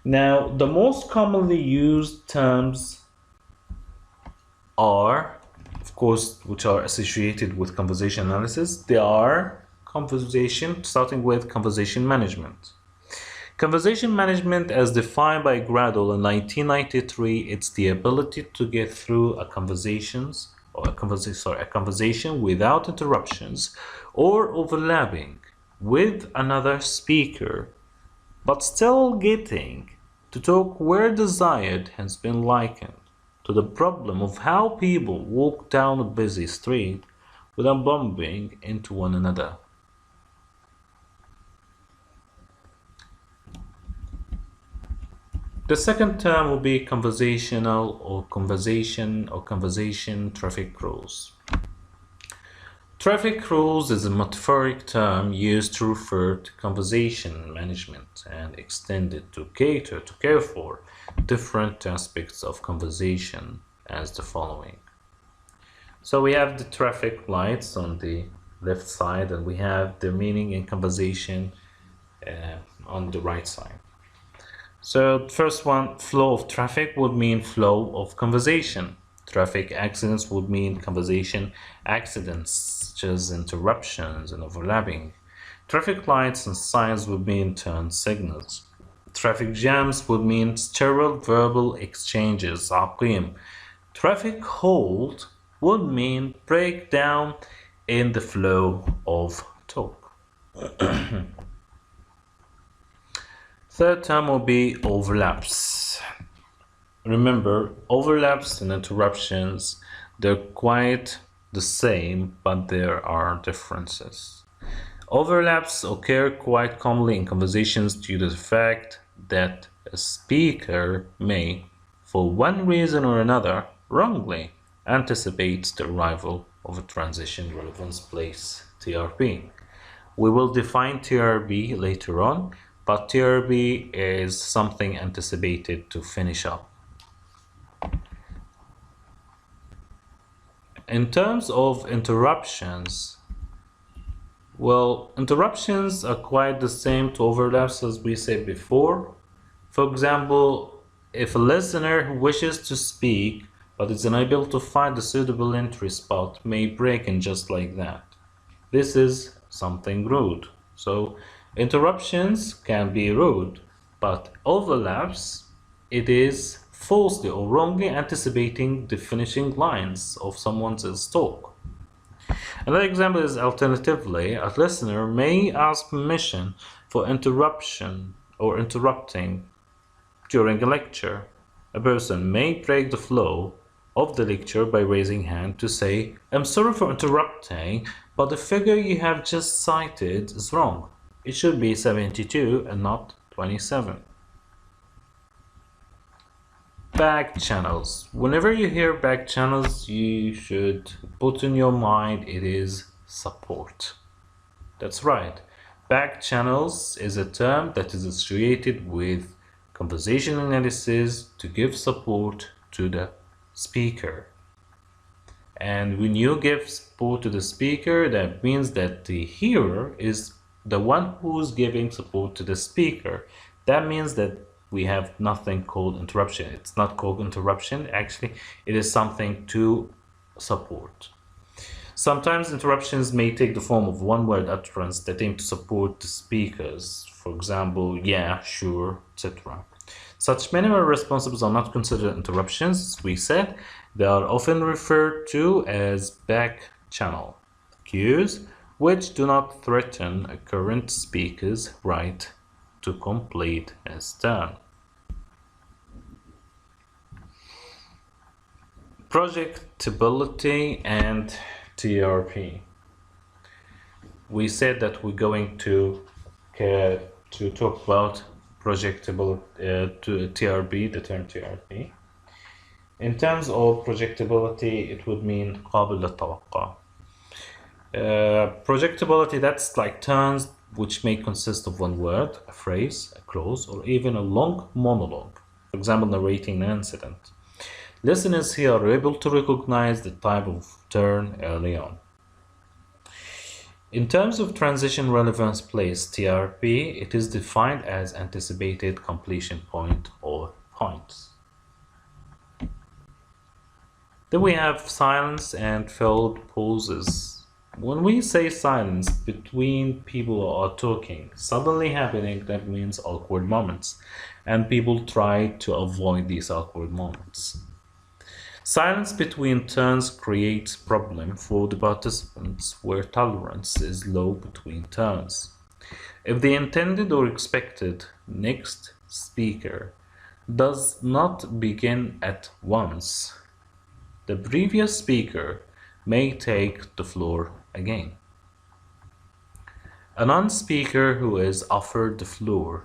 Now, the most commonly used terms are, of course, which are associated with conversation analysis. They are conversation, starting with conversation management. Conversation management, as defined by Gradle in 1993, it's the ability to get through a conversation without interruptions or overlapping with another speaker, but still getting to talk where desired has been likened to the problem of how people walk down a busy street without bumping into one another. The second term will be conversational or conversation traffic rules. Traffic rules is a metaphoric term used to refer to conversation management and extended to care for different aspects of conversation as the following. So we have the traffic lights on the left side, and we have the meaning in conversation on the right side. So the first one, flow of traffic would mean flow of conversation. Traffic accidents would mean conversation accidents, such as interruptions and overlapping. Traffic lights and signs would mean turn signals. Traffic jams would mean sterile verbal exchanges, عقيم. Traffic hold would mean breakdown in the flow of talk. Third term will be overlaps. Remember, overlaps and interruptions, they're quite the same, but there are differences. Overlaps occur quite commonly in conversations due to the fact that a speaker may, for one reason or another, wrongly anticipate the arrival of a transition relevance place, TRP. We will define TRP later on, but TRP is something anticipated to finish up. In terms of interruptions, well, interruptions are quite the same to overlaps as we said before. For example, if a listener who wishes to speak but is unable to find a suitable entry spot may break in just like that. This is something rude. So interruptions can be rude, but overlaps, it is falsely or wrongly anticipating the finishing lines of someone's talk. Another example is alternatively, a listener may ask permission for interruption or interrupting during a lecture. A person may break the flow of the lecture by raising hand to say, "I'm sorry for interrupting, but the figure you have just cited is wrong. It should be 72 and not 27. Back channels. Whenever you hear back channels, you should put in your mind it is support. That's right. Back channels is a term that is associated with conversation analysis to give support to the speaker. And when you give support to the speaker, that means that the hearer is the one who's giving support to the speaker. That means that we have nothing called interruption. It's not called interruption. Actually, it is something to support. Sometimes interruptions may take the form of one-word utterance that aim to support the speakers. For example, yeah, sure, etc. Such minimal responses are not considered interruptions. As we said, they are often referred to as back channel cues, which do not threaten a current speaker's right to complete his turn. Projectability and TRP. We said that we're going to talk about projectable to TRP, the term TRP. In terms of projectability, it would mean قابل للتوقع. Projectability, that's like terms which may consist of one word, a phrase, a clause, or even a long monologue. For example, narrating an incident. Listeners here are able to recognize the type of turn early on. In terms of transition relevance place, TRP, it is defined as anticipated completion point or points. Then we have silence and filled pauses. When we say silence between people who are talking, suddenly happening, that means awkward moments, and people try to avoid these awkward moments. Silence between turns creates problem for the participants where tolerance is low between turns. If the intended or expected next speaker does not begin at once, the previous speaker may take the floor again. A non-speaker who is offered the floor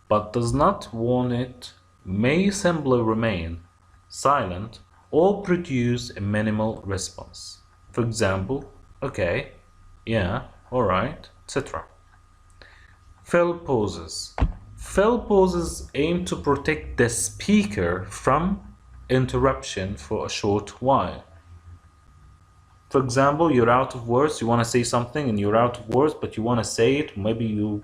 but does not want it may simply remain silent or produce a minimal response. For example, okay, yeah, alright, etc. Fill pauses. Fill pauses aim to protect the speaker from interruption for a short while. For example, you're out of words, you want to say something and you're out of words, but you want to say it, maybe you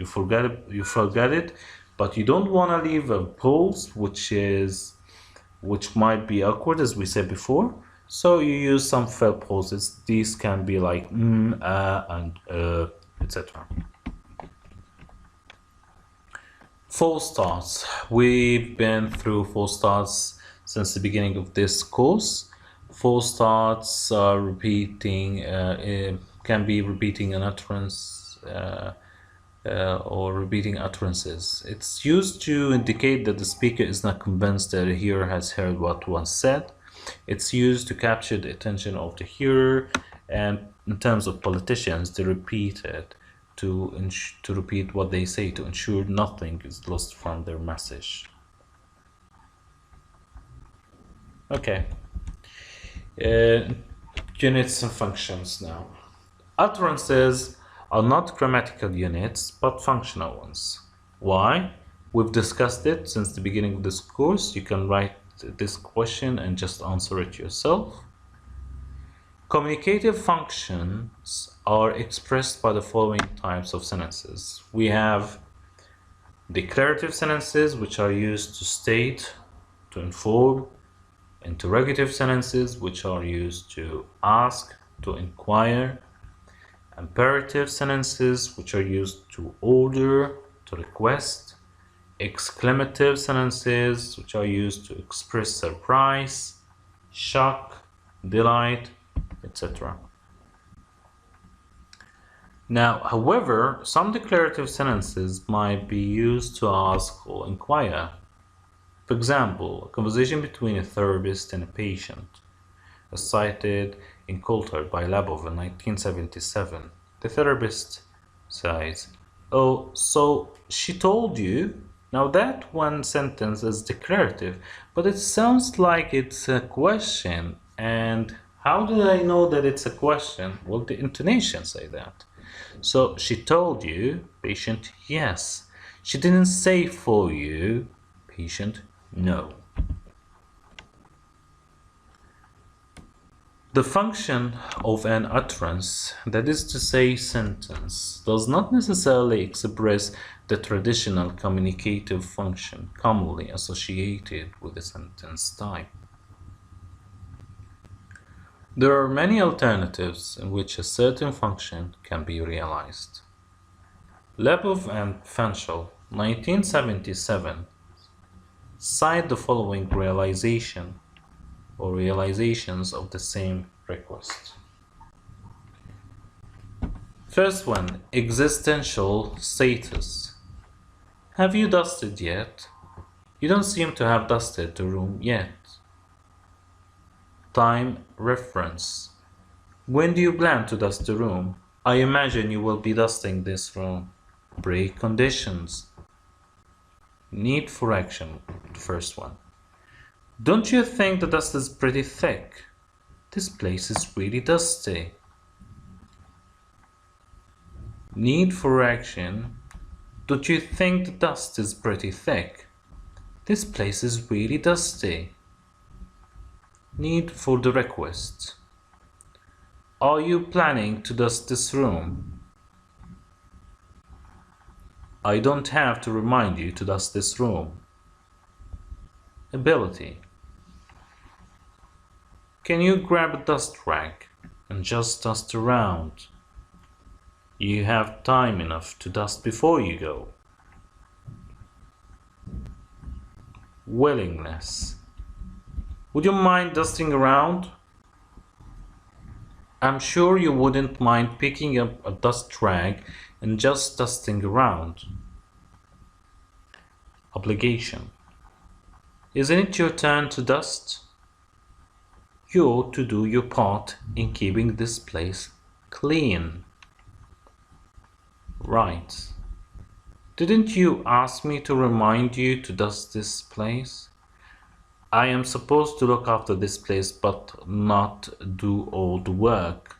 forget it, but you don't want to leave a pause which might be awkward, as we said before. So you use some fill pauses. These can be like and etc. False starts. We've been through false starts since the beginning of this course. False starts are can be repeating an utterance or repeating utterances. It's used to indicate that the speaker is not convinced that the hearer has heard what was said. It's used to capture the attention of the hearer, and in terms of politicians, they repeat it to repeat what they say to ensure nothing is lost from their message. Okay. Units and functions now. Utterances are not grammatical units, but functional ones. Why? We've discussed it since the beginning of this course. You can write this question and just answer it yourself. Communicative functions are expressed by the following types of sentences. We have declarative sentences, which are used to state, to inform. Interrogative sentences, which are used to ask, to inquire. Imperative sentences, which are used to order, to request. Exclamative sentences, which are used to express surprise, shock, delight, etc. Now, however, some declarative sentences might be used to ask or inquire. For example, a conversation between a therapist and a patient, as cited in Coulter by Labov in 1977. The therapist says, "Oh, so she told you?" Now that one sentence is declarative, but it sounds like it's a question. And how did I know that it's a question? Well, the intonation say that. So, she told you, patient, yes. She didn't say for you, patient, no. The function of an utterance, that is to say sentence, does not necessarily express the traditional communicative function commonly associated with the sentence type. There are many alternatives in which a certain function can be realized. Labov and Fanchel, 1977, cite the following realization or realizations of the same request. First one, existential status. Have you dusted yet? You don't seem to have dusted the room yet. Time reference. When do you plan to dust the room? I imagine you will be dusting this room. Break conditions. Need for action, the first one. Don't you think the dust is pretty thick? This place is really dusty. Need for action. Don't you think the dust is pretty thick? This place is really dusty. Need for the request. Are you planning to dust this room? I don't have to remind you to dust this room. Ability. Can you grab a dust rag and just dust around? You have time enough to dust before you go. Willingness. Would you mind dusting around? I'm sure you wouldn't mind picking up a dust rag and just dusting around. Obligation. Isn't it your turn to dust? You ought to do your part in keeping this place clean. Right. Didn't you ask me to remind you to dust this place? I am supposed to look after this place but not do all the work.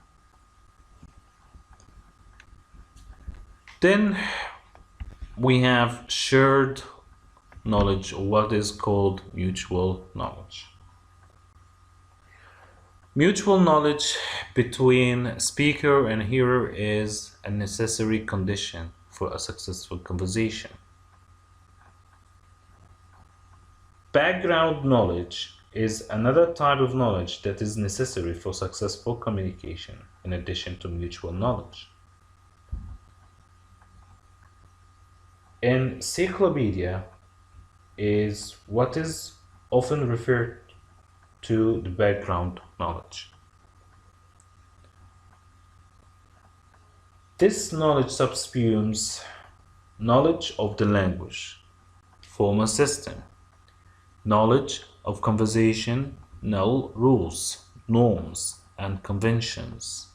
Then we have shared knowledge, or what is called mutual knowledge. Mutual knowledge between speaker and hearer is a necessary condition for a successful conversation. Background knowledge is another type of knowledge that is necessary for successful communication in addition to mutual knowledge. Encyclopedia is what is often referred to the background knowledge. This knowledge subsumes knowledge of the language, formal system, knowledge of conversation, rules, norms, and conventions,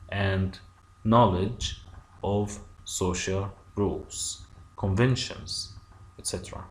and knowledge of social rules, conventions, etc.